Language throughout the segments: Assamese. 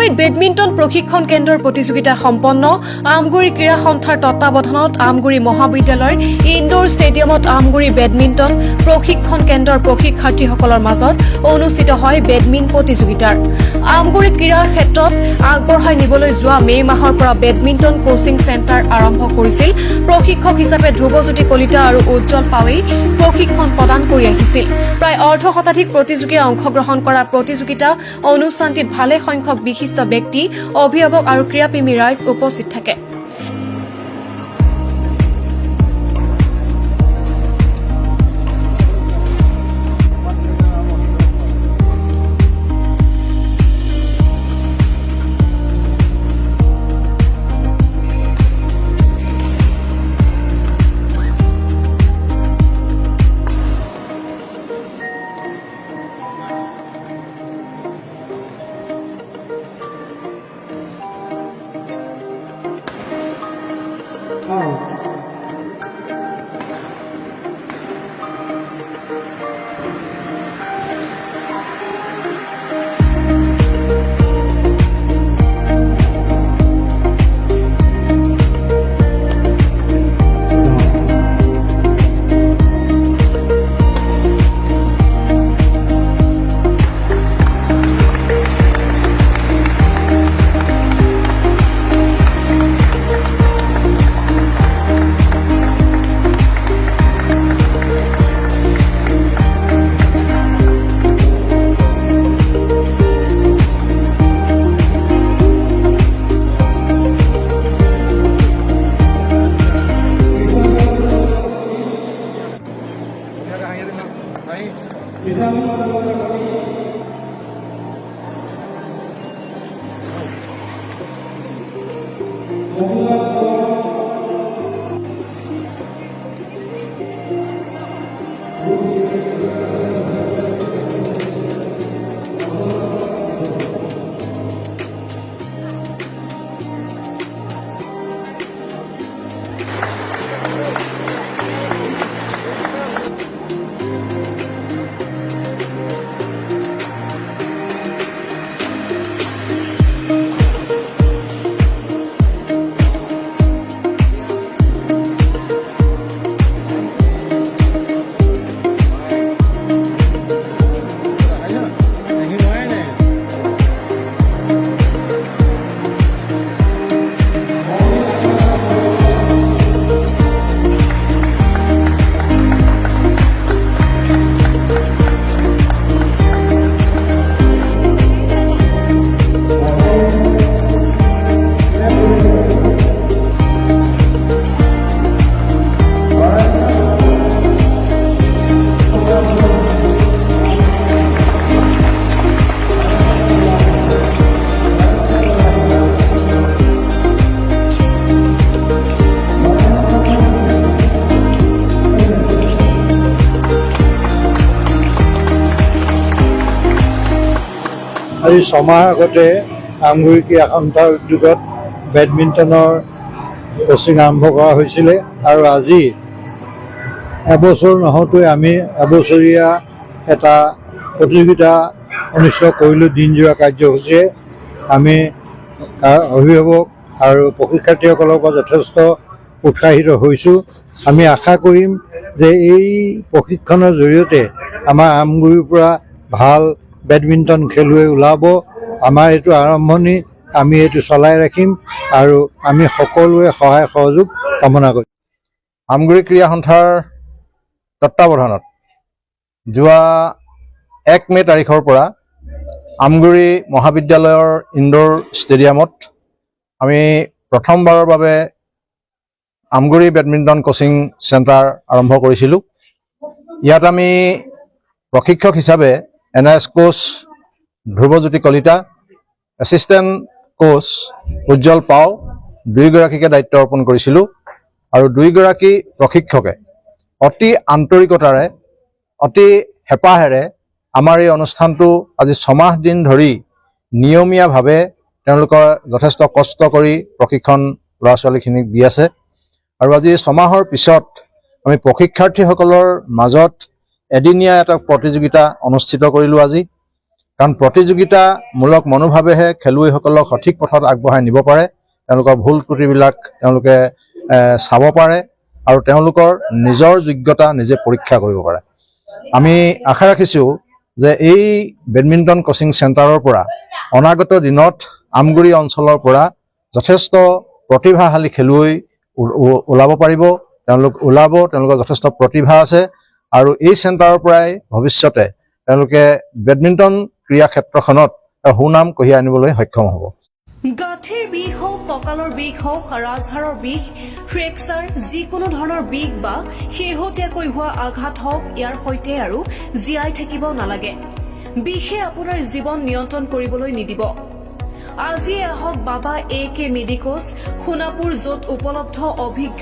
আমগুৰিত বেডমিণ্টন প্ৰশিক্ষণ কেন্দ্ৰৰ প্ৰতিযোগিতা সম্পন্ন আমগুৰি ক্ৰীড়া সন্থাৰ তত্বাৱধানত আমগুৰি মহাবিদ্যালয়ৰ ইনডোৰ ষ্টেডিয়ামত আমগুৰি বেডমিণ্টন প্ৰশিক্ষণ কেন্দ্ৰৰ প্ৰশিক্ষাৰ্থীসকলৰ মাজত অনুষ্ঠিত হয় বেডমিণ্টন প্ৰতিযোগিতাৰ আমগুৰি ক্ৰীড়াৰ ক্ষেত্ৰত আগবঢ়াই নিবলৈ যোৱা মে মাহৰ পৰা বেডমিণ্টন কোচিং চেণ্টাৰ আৰম্ভ কৰিছিল প্ৰশিক্ষক হিচাপে ধ্ৰুৱজ্যোতি কলিতা আৰু উজ্জ্বল পাৱেই প্ৰশিক্ষণ প্ৰদান কৰি আহিছিল প্ৰায় অৰ্ধশতাধিক প্ৰতিযোগীয়ে অংশগ্ৰহণ কৰা প্ৰতিযোগিতা অনুষ্ঠানটিত ভালে সংখ্যক বিশিষ্ট ব্যক্তি অভিভাৱক আৰু ক্ৰীড়াপ্ৰেমী ৰাইজ উপস্থিত থাকে আজি ছমাহ আগতে আমগুৰি ক্ৰীড়া সন্থাৰ উদ্যোগত বেডমিণ্টনৰ কোচিং আৰম্ভ কৰা হৈছিলে আৰু আজি এবছৰ নহওঁতেই আমি এবছৰীয়া এটা প্ৰতিযোগিতা অনুষ্ঠিত কৰিলোঁ দিনজোৰা কাৰ্যসূচীৰে আমি অভিভাৱক আৰু প্ৰশিক্ষাৰ্থীসকলৰ পৰা যথেষ্ট উৎসাহিত হৈছোঁ আমি আশা কৰিম যে এই প্ৰশিক্ষণৰ জৰিয়তে আমাৰ আমগুৰিৰ পৰা ভাল বেডমিণ্টন খেলুৱৈ ওলাব আমাৰ এইটো আৰম্ভণি আমি এইটো চলাই ৰাখিম আৰু আমি সকলোৱে সহায় সহযোগ কামনা কৰিম আমগুৰি ক্ৰীড়া সন্থাৰ তত্বাৱধানত যোৱা 1 মে তাৰিখৰ পৰা আমগুৰি মহাবিদ্যালয়ৰ ইনডোৰ ষ্টেডিয়ামত আমি প্ৰথমবাৰৰ বাবে আমগুৰি বেডমিণ্টন কোচিং চেণ্টাৰ আৰম্ভ কৰিছিলোঁ ইয়াত আমি প্ৰশিক্ষক হিচাপে NIS কোচ ধ্ৰুৱজ্যোতি কলিতা এছিষ্টেণ্ট কোচ উজ্জ্বল পাও দুয়োগৰাকীকে দায়িত্ব অৰ্পণ কৰিছিলোঁ আৰু দুয়োগৰাকী প্ৰশিক্ষকে অতি আন্তৰিকতাৰে অতি হেঁপাহেৰে আমাৰ এই অনুষ্ঠানটো আজি 6 মাহ দিন ধৰি নিয়মীয়াভাৱে তেওঁলোকৰ যথেষ্ট কষ্ট কৰি প্ৰশিক্ষণ ল'ৰা ছোৱালীখিনিক দি আছে আৰু আজি 6 মাহৰ পিছত আমি প্ৰশিক্ষাৰ্থীসকলৰ মাজত এদিনীয়া এটা প্ৰতিযোগিতা অনুষ্ঠিত কৰিলোঁ আজি কাৰণ প্ৰতিযোগিতামূলক মনোভাৱেহে খেলুৱৈসকলক সঠিক পথত আগবঢ়াই নিব পাৰে। তেওঁলোকৰ ভুল ত্ৰুটিবিলাক তেওঁলোকে চাব পাৰে আৰু তেওঁলোকৰ নিজৰ যোগ্যতা নিজে পৰীক্ষা কৰিব পাৰে। আমি আশা ৰাখিছোঁ যে এই বেডমিণ্টন কোচিং চেণ্টাৰৰ পৰা অনাগত দিনত আমগুৰি অঞ্চলৰ পৰা যথেষ্ট প্ৰতিভাশালী খেলুৱৈ ওলাব পাৰিব। তেওঁলোকৰ যথেষ্ট প্ৰতিভা আছে আৰু এই চেণ্টাৰৰ পৰাই ভৱিষ্যতে তেওঁলোকে বেডমিণ্টন ক্ৰীড়া ক্ষেত্ৰখনত সুনাম কঢ়িয়াই আনিবলৈ সক্ষম হ'ব। গাঁঠিৰ বিষ হওক, কঁকালৰ বিষ হওক, ৰাজহাড়ৰ বিষ, ফ্ৰেকচাৰ, যিকোনো ধৰণৰ বিষ বা শেহতীয়াকৈ হোৱা আঘাত হওক, ইয়াৰ সৈতে আৰু জীয়াই থাকিব নালাগে। বিষে আপোনাৰ জীৱন নিয়ন্ত্ৰণ কৰিবলৈ নিদিব। আজিয়ে আহক বাবা AK মেডিকোছ সোণাপুৰ, য'ত উপলব্ধ অভিজ্ঞ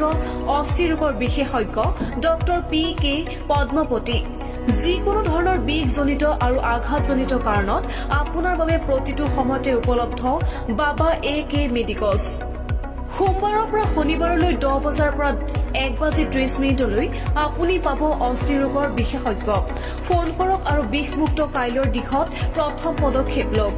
অস্থিৰোগৰ বিশেষজ্ঞ ডক্টৰ PK পদ্মপতি। যিকোনো ধৰণৰ বিষজনিত আৰু আঘাতজনিত কাৰণত আপোনাৰ বাবে প্ৰতিটো সময়তে উপলব্ধ বাবা AK মেডিকোছ। সোমবাৰৰ পৰা শনিবাৰলৈ 10 বজাৰ পৰা 1:30 আপুনি পাব অস্থিৰোগৰ বিশেষজ্ঞক। ফোন কৰক আৰু বিষমুক্ত কাইলৈৰ দিশত প্ৰথম পদক্ষেপ লওক।